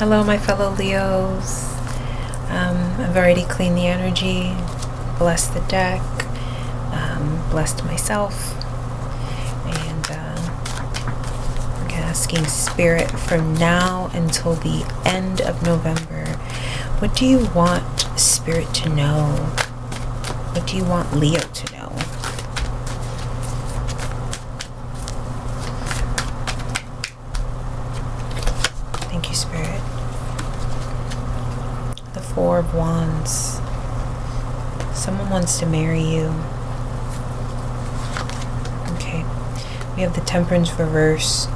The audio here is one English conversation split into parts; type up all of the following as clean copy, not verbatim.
Hello, my fellow Leos. I've already cleaned the energy, blessed the deck, blessed myself, and I'm asking Spirit from now until the end of November, what do you want Spirit to know? What do you want Leo to know? Thank you, Spirit. The Four of Wands. Someone wants to marry you. Okay. We have the Temperance reverse.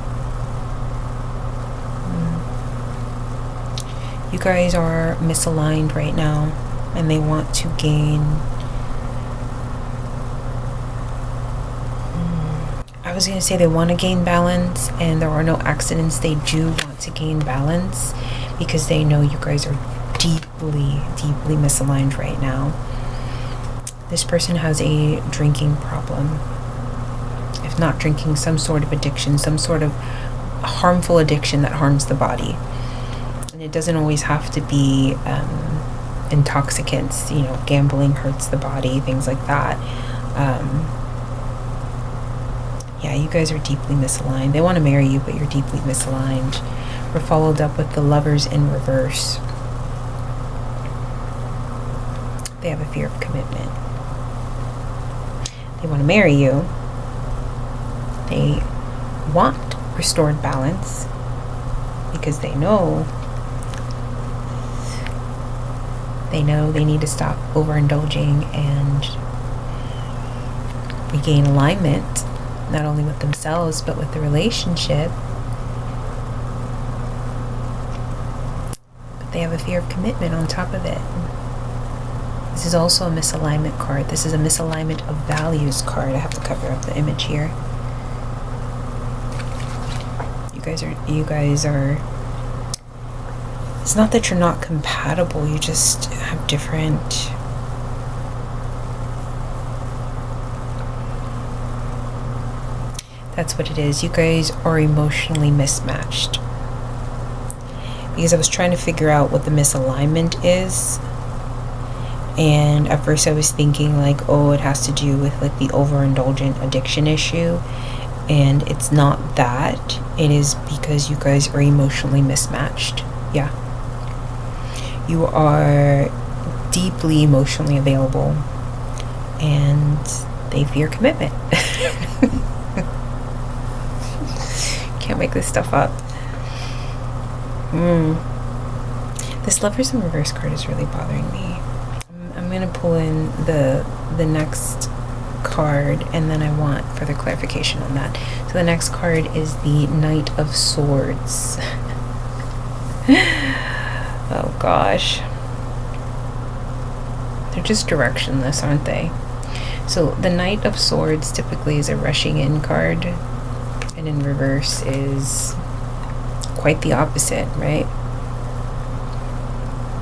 You guys are misaligned right now, and they want to gain... I was going to say they want to gain balance, and there are no accidents. They do want to gain balance because they know you guys are deeply, deeply misaligned right now. This person has a drinking problem. If not drinking, some sort of addiction, some sort of harmful addiction that harms the body. And it doesn't always have to be intoxicants. You know, gambling hurts the body, things like that. Yeah, you guys are deeply misaligned. They want to marry you, but you're deeply misaligned. We're followed up with the Lovers in reverse. They have a fear of commitment. They want to marry you. They want restored balance because they know they need to stop overindulging and regain alignment, not only with themselves but with the relationship. But they have a fear of commitment on top of it. This is also a misalignment card. This is a misalignment of values card. I have to cover up the image here. You guys are it's not that you're not compatible, you just have different that's what it is. You guys are emotionally mismatched. Because I was trying to figure out what the misalignment is. And at first I was thinking like, oh, it has to do with like the overindulgent addiction issue. And it's not that. It is because you guys are emotionally mismatched. Yeah. You are deeply emotionally available. And they fear commitment. Can't make this stuff up. This Lovers in reverse card is really bothering me. I'm going to pull in the next card, and then I want further clarification on that. So the next card is the Knight of Swords. Oh gosh. They're just directionless, aren't they? So the Knight of Swords typically is a rushing in card, and in reverse is quite the opposite, right?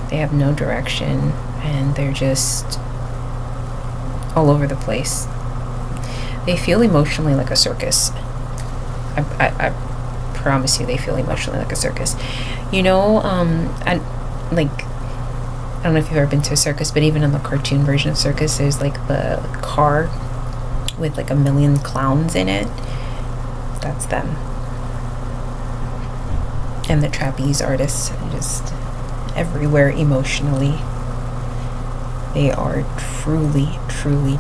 They have no direction, and they're just all over the place. They feel emotionally like a circus. I promise you, they feel emotionally like a circus. You know, I don't know if you've ever been to a circus, but even in the cartoon version of circus, there's like the car with like 1 million clowns in it. That's them. And the trapeze artists are just everywhere emotionally. They are truly, truly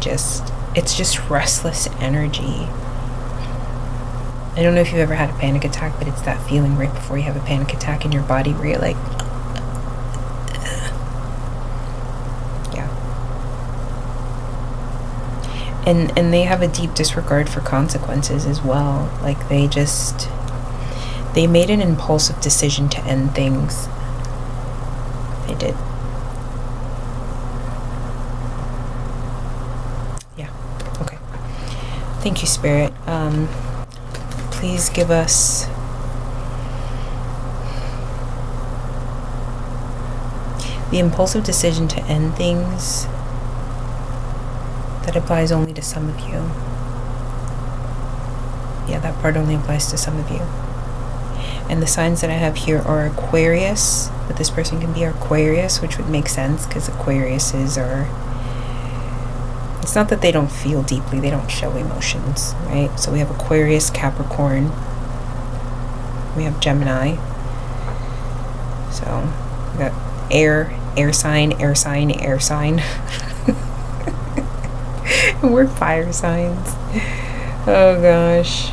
it's just restless energy. I don't know if you've ever had a panic attack, but it's that feeling right before you have a panic attack in your body where you're like, yeah. And they have a deep disregard for consequences as well. Like they made an impulsive decision to end things. They did. Yeah. Okay. Thank you, Spirit. Please give us the impulsive decision to end things. That applies only to some of you. Yeah, that part only applies to some of you. And the signs that I have here are Aquarius, but this person can be Aquarius, which would make sense because Aquariuses are, it's not that they don't feel deeply, they don't show emotions, right? So we have Aquarius, Capricorn, we have Gemini. So we got air sign, air sign, air sign. And we're fire signs. Oh gosh.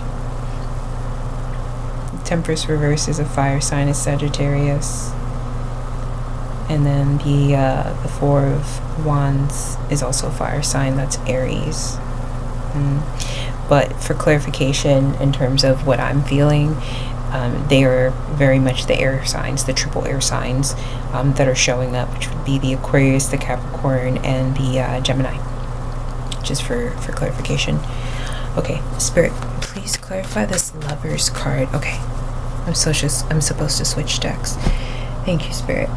Temperance reverse is a fire sign, is Sagittarius. And then the Four of Wands is also a fire sign, that's Aries. But for clarification, in terms of what I'm feeling, they are very much the air signs, the triple air signs that are showing up, which would be the Aquarius, the Capricorn, and the Gemini. Just for clarification. Okay, Spirit, please clarify this Lover's card. Okay, I'm supposed to switch decks. Thank you, Spirit.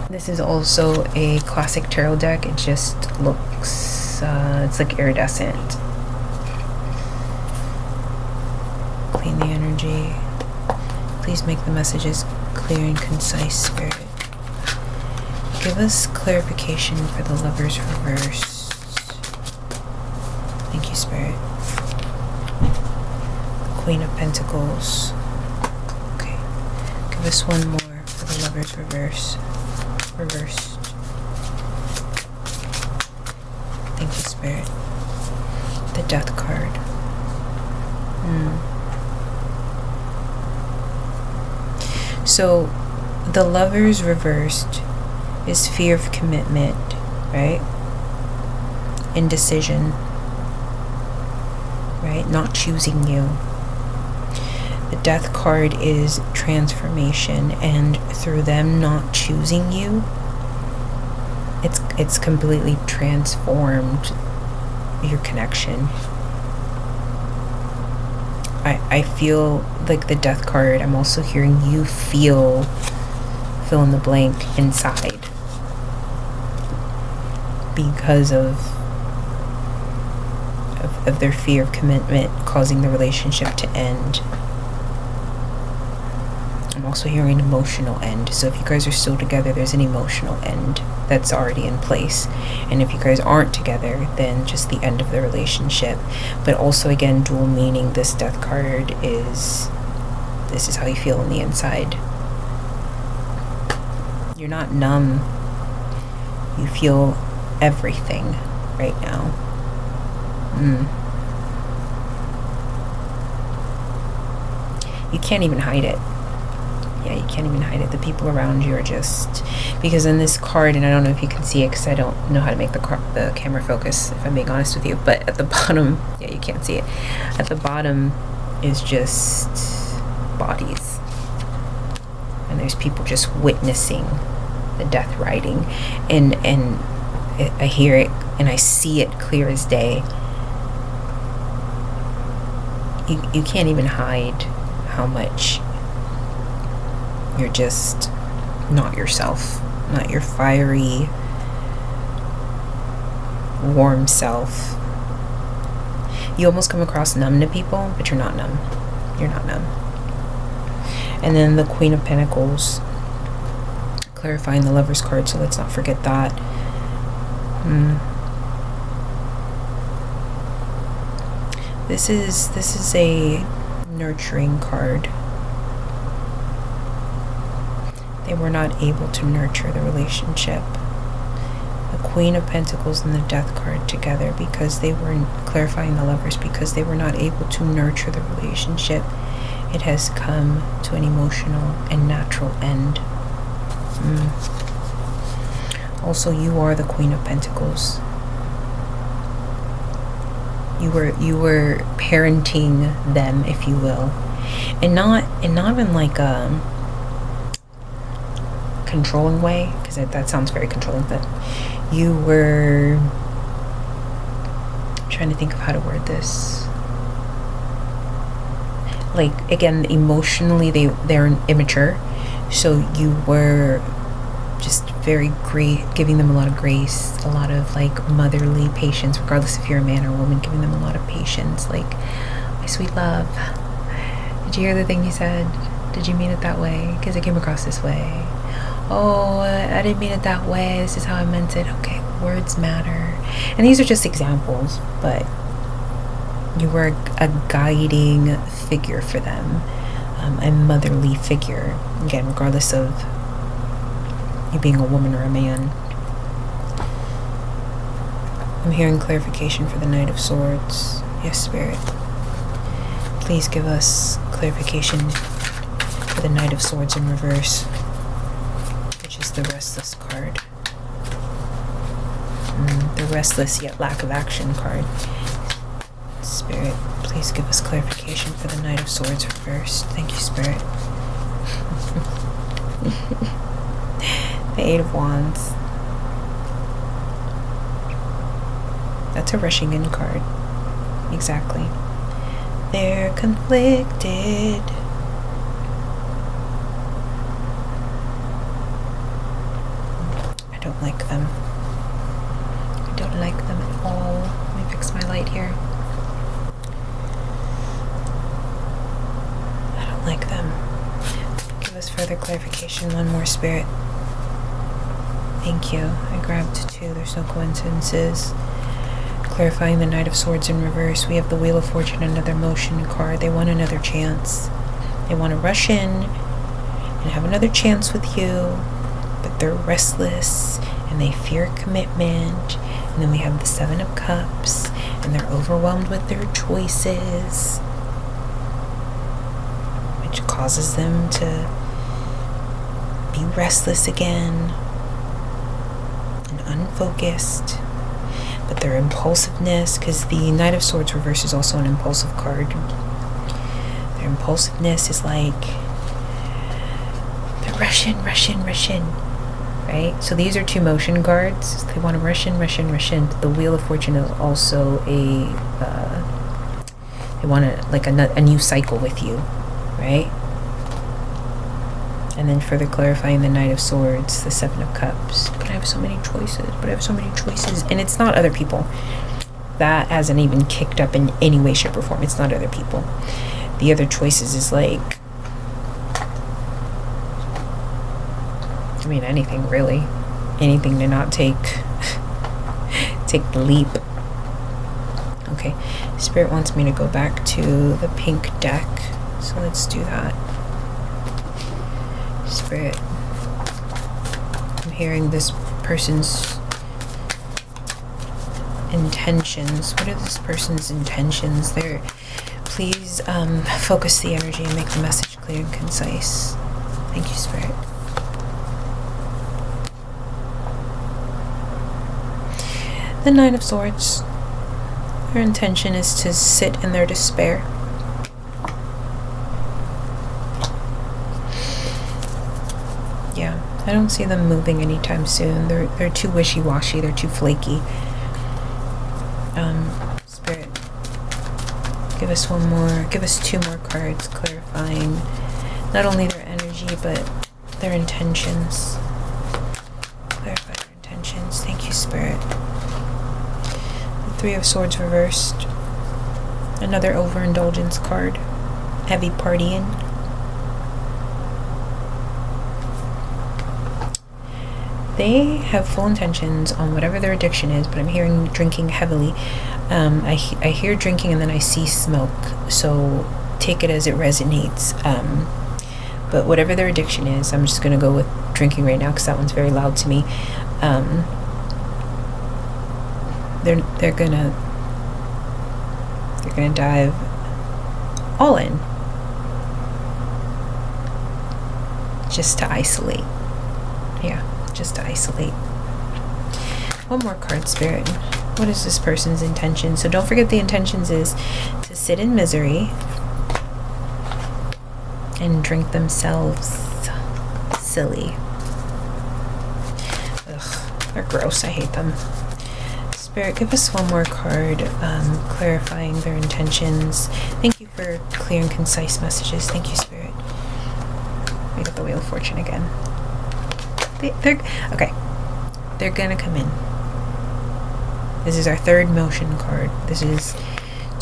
This is also a classic tarot deck. It just looks, it's like iridescent. Clean the energy. Please make the messages clear and concise, Spirit. Give us clarification for the Lover's reverse. Thank you, Spirit. Queen of Pentacles. Okay. Give us one more for the Lover's reverse. Reversed. Thank you, Spirit. The Death card. So, the Lover's reversed is fear of commitment, right? Indecision, right? Not choosing you. The Death card is transformation, and through them not choosing you, it's completely transformed your connection. I feel like the Death card, I'm also hearing you feel fill in the blank inside because of their fear of commitment causing the relationship to end. I'm also hearing an emotional end. So if you guys are still together, there's an emotional end that's already in place. And if you guys aren't together, then just the end of the relationship. But also, again, dual meaning, this Death card is, this is how you feel on the inside. You're not numb. You feel everything right now. You can't even hide it. Yeah, you can't even hide it. The people around you are just, because in this card, and I don't know if you can see it because I don't know how to make the camera focus, if I'm being honest with you, but at the bottom, yeah, you can't see it. At the bottom is just bodies. And there's people just witnessing the death riding. And I hear it and I see it clear as day. You can't even hide how much you're just not yourself, not your fiery, warm self. You almost come across numb to people, but you're not numb. You're not numb. And then the Queen of Pentacles, clarifying the Lover's card, so let's not forget that. This is a nurturing card. They were not able to nurture the relationship. The Queen of Pentacles and the Death card together, because they were clarifying the Lovers, because they were not able to nurture the relationship. It has come to an emotional and natural end. Also, you are the Queen of Pentacles. You were parenting them, if you will, and not in like a controlling way, because that sounds very controlling, but you were, I'm trying to think of how to word this. Like, again, emotionally they're immature, so you were just very great, giving them a lot of grace, a lot of like motherly patience, regardless if you're a man or a woman, giving them a lot of patience, like, my sweet love, did you hear the thing you said? did you mean it that way? Because it came across this way. Oh, I didn't mean it that way. This is how I meant it. Okay, words matter. And these are just examples, but you were a guiding figure for them, a motherly figure. Again, regardless of you being a woman or a man. I'm hearing clarification for the Knight of Swords. Yes, Spirit. Please give us clarification for the Knight of Swords in reverse, which is the Restless card. The Restless yet lack of action card. Spirit, please give us clarification for the Knight of Swords reversed. Thank you, Spirit. The Eight of Wands. That's a rushing in card. Exactly. They're conflicted. I don't like them. I don't like them at all. Let me fix my light here. I don't like them. Give us further clarification. One more, Spirit. Thank you. I grabbed two. There's no coincidences. Clarifying the Knight of Swords in reverse. We have the Wheel of Fortune, another motion card. They want another chance. They want to rush in and have another chance with you, but they're restless and they fear commitment. And then we have the Seven of Cups, and they're overwhelmed with their choices, which causes them to be restless again and unfocused. But their impulsiveness, because the Knight of Swords reverse is also an impulsive card. Their impulsiveness is like they're rush in, right? So these are two motion cards. They want to rush in. But the Wheel of Fortune is also a they want a new cycle with you, right? And then further clarifying the Knight of Swords, the Seven of Cups. But I have so many choices. And it's not other people. That hasn't even kicked up in any way, shape, or form. It's not other people. The other choices is like, I mean, anything really. Anything to not take the leap. Okay. Spirit wants me to go back to the pink deck. So let's do that. Spirit, I'm hearing this person's intentions. What are this person's intentions? Please focus the energy and make the message clear and concise. Thank you, Spirit. The Nine of Swords. Their intention is to sit in their despair. I don't see them moving anytime soon. They're too wishy-washy. They're too flaky. Spirit, give us two more cards clarifying not only their energy but their intentions. Clarify their intentions. Thank you, Spirit. The Three of Swords reversed. Another overindulgence card. Heavy partying. They have full intentions on whatever their addiction is, but I'm hearing drinking heavily. I hear drinking and then I see smoke, so take it as it resonates. But whatever their addiction is, I'm just going to go with drinking right now because that one's very loud to me. They're gonna dive all in just to isolate. Yeah. Just to isolate. One more card, Spirit. What is this person's intention? So don't forget the intentions is to sit in misery and drink themselves silly. Ugh, they're gross. I hate them. Spirit, give us one more card clarifying their intentions. Thank you for clear and concise messages. Thank you, Spirit. We got the Wheel of Fortune again. Okay. They're gonna come in. This is our third motion card. This is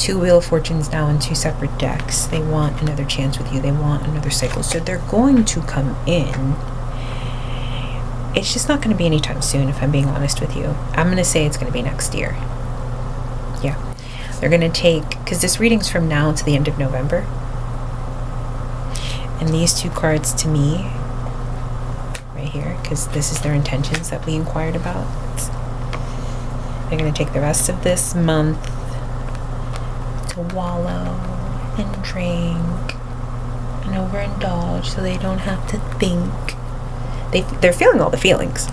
2 Wheel of Fortunes now in 2 separate decks. They want another chance with you. They want another cycle. So they're going to come in. It's just not going to be anytime soon, if I'm being honest with you. I'm going to say it's going to be next year. Yeah. They're going to take, because this reading's from now to the end of November. And these 2 cards to me, right here, because this is their intentions that we inquired about. They're going to take the rest of this month to wallow and drink and overindulge so they don't have to think. They're feeling all the feelings,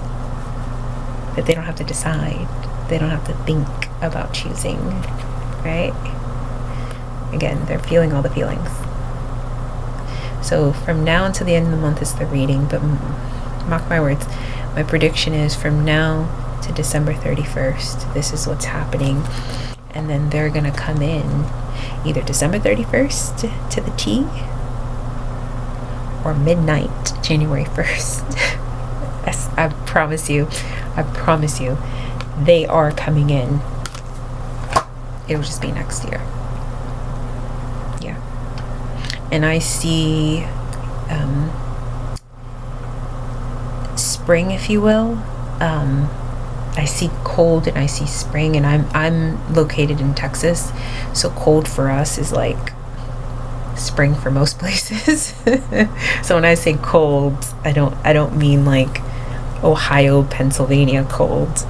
but they don't have to decide. They don't have to think about choosing, right? Again, they're feeling all the feelings. So from now until the end of the month is the reading, but mark my words, my prediction is from now to December 31st, this is what's happening. And then they're going to come in either December 31st to the T or midnight, January 1st. Yes, I promise you, they are coming in. It'll just be next year. Yeah. And I see spring, if you will. I see cold and I see spring, and I'm located in Texas, so cold for us is like spring for most places. So when I say cold, I don't mean like Ohio, Pennsylvania cold.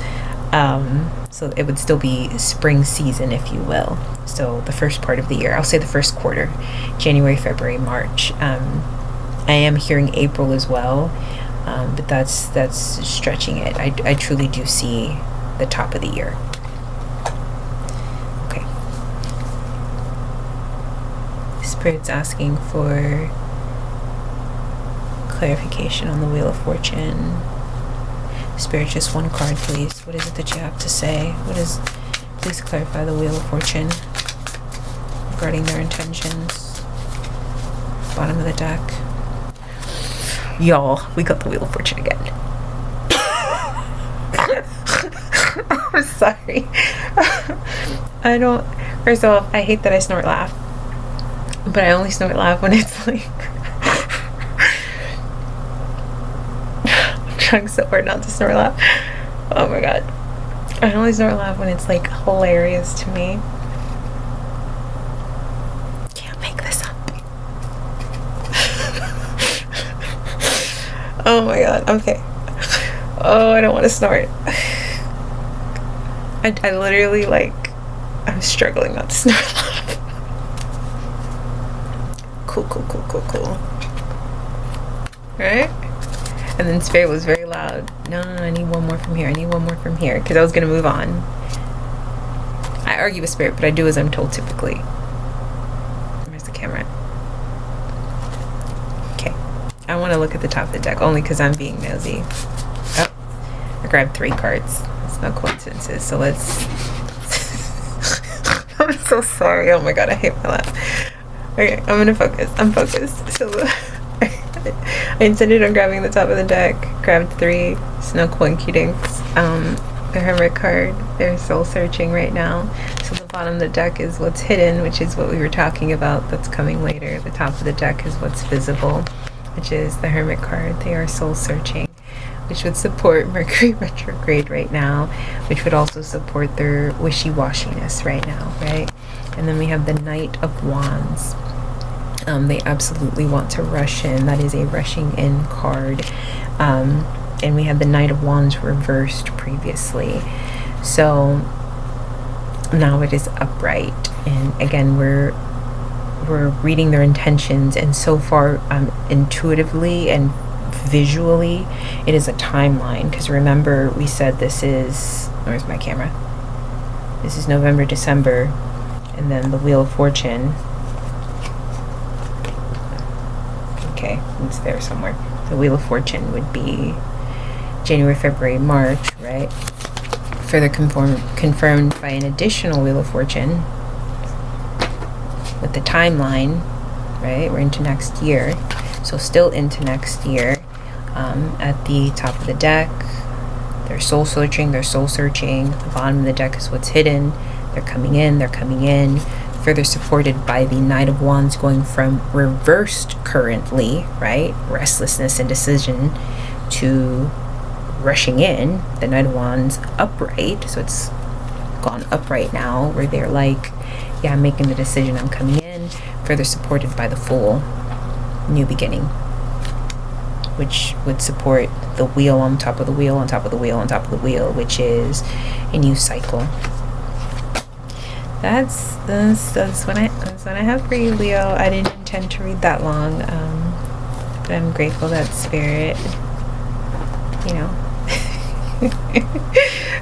So it would still be spring season, if you will. So the first part of the year, I'll say the first quarter, January, February, March. I am hearing April as well. But that's stretching it. I truly do see the top of the year. Okay. Spirit's asking for clarification on the Wheel of Fortune. Spirit, just one card, please. What is it that you have to say? Please clarify the Wheel of Fortune regarding their intentions. Bottom of the deck. Y'all, we got the Wheel of Fortune again. I'm sorry. First of all, I hate that I snort laugh. But I only snort laugh when it's like... I'm trying so hard not to snort laugh. Oh my god. I only snort laugh when it's like hilarious to me. Can't make this up. Oh my god, okay. Oh, I don't want to snort. I literally, like, I'm struggling not to snort. Cool. Right? And then Spirit was very loud. No, I need one more from here. Because I was going to move on. I argue with Spirit, but I do as I'm told typically. Where's the camera? Okay. I want to look at the top of the deck only because I'm being nosy. Oh, I grabbed 3 cards. It's no coincidences. So let's... I'm so sorry. Oh my god, I hate my laugh. Okay, I'm going to focus. I'm focused. So I intended on grabbing the top of the deck. Grabbed 3 Snow Coinkydinks. The Hermit card. They're soul searching right now. So the bottom of the deck is what's hidden, which is what we were talking about. That's coming later. The top of the deck is what's visible, which is the Hermit card. They are soul searching, which would support Mercury retrograde right now, which would also support their wishy-washiness right now, right? And then we have the Knight of Wands. They absolutely want to rush in. That is a rushing in card. And we had the Knight of Wands reversed previously. So now it is upright. And again, we're reading their intentions, and so far intuitively and visually it is a timeline, because remember we said this is, where's my camera, this is November, December, and then the Wheel of Fortune, okay, it's there somewhere. The Wheel of Fortune would be January, February, March, right? Further confirmed by an additional Wheel of Fortune with the timeline, right? We're into next year, so still into next year. At the top of the deck, they're soul searching. The bottom of the deck is what's hidden. They're coming in. further supported by the Knight of Wands going from reversed currently, right? Restlessness, indecision, to rushing in. The Knight of Wands upright, so it's gone upright now, where they're like, yeah, I'm making the decision, I'm coming in. Further supported by the Fool, new beginning, which would support the wheel on top of the wheel on top of the wheel on top of the wheel, which is a new cycle. That's what I have for you, Leo. I didn't intend to read that long, but I'm grateful that Spirit, you know,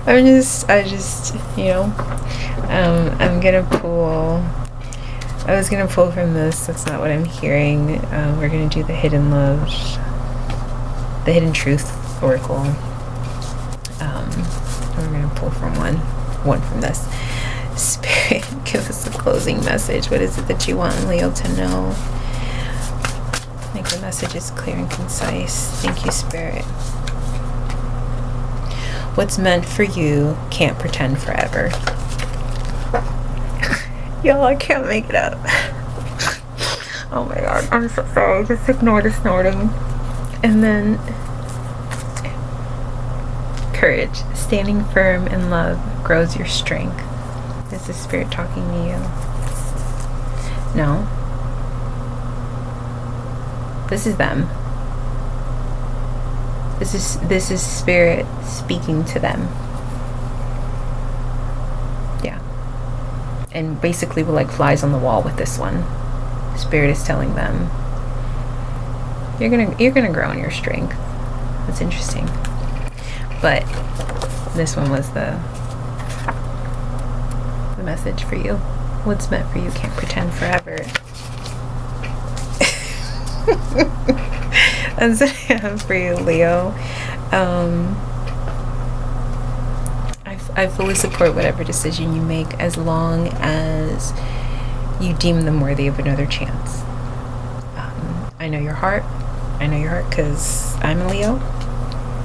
I just, you know, I'm gonna pull. I was gonna pull from this. That's not what I'm hearing. We're gonna do the Hidden Love, the Hidden Truth Oracle. We're gonna pull from one from this. Spirit, give us a closing message. What is it that you want Leo to know? Make the messages clear and concise. Thank you, Spirit. What's meant for you can't pretend forever. Y'all, I can't make it up. Oh my god, I'm so sorry. Just ignore the snorting. And then courage. Standing firm in love grows your strength. Is the Spirit talking to you? No. This is them. This is Spirit speaking to them. Yeah. And basically we're like flies on the wall with this one. Spirit is telling them, you're gonna grow in your strength. That's interesting. But this one was the message for you. What's meant for you can't pretend forever. That's what I have for you, Leo. I fully support whatever decision you make, as long as you deem them worthy of another chance. I know your heart. I know your heart because I'm a Leo.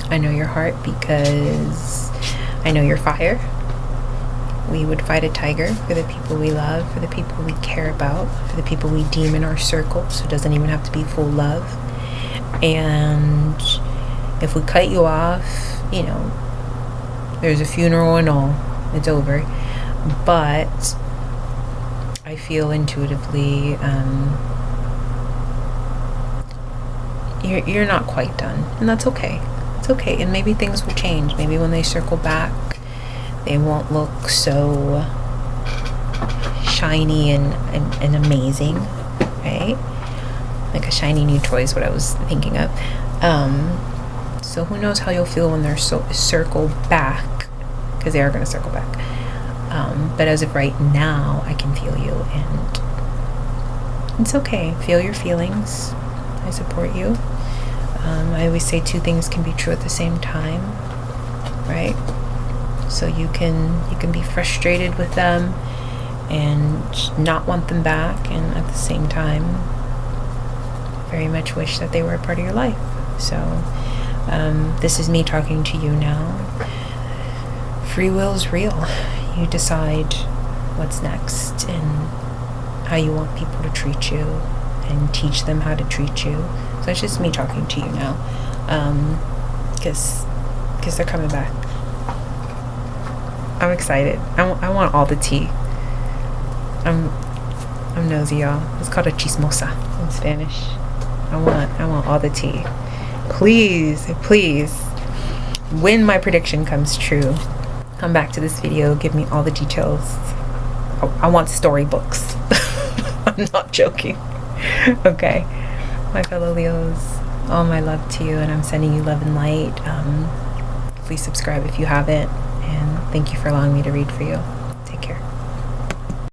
I know your heart because I know your fire. We would fight a tiger for the people we love, for the people we care about, for the people we deem in our circle, so it doesn't even have to be full love. And if we cut you off, you know, there's a funeral and all, it's over. But I feel intuitively you're not quite done, and that's okay. It's okay, and maybe things will change. Maybe when they circle back, they won't look so shiny and amazing, right? Like a shiny new toy is what I was thinking of. So who knows how you'll feel when they're circle back, because they are going to circle back. But as of right now, I can feel you, and it's okay. Feel your feelings. I support you. I always say two things can be true at the same time, right? So you can be frustrated with them and not want them back, and at the same time very much wish that they were a part of your life. So this is me talking to you now. Free will is real. You decide what's next and how you want people to treat you, and teach them how to treat you. So it's just me talking to you now, because they're coming back. I'm excited. I want all the tea. I'm nosy, y'all. It's called a chismosa in Spanish. I want all the tea. Please, when my prediction comes true, come back to this video, give me all the details. I want storybooks. I'm not joking. Okay, my fellow Leos, all my love to you, and I'm sending you love and light. Please subscribe if you haven't, and thank you for allowing me to read for you.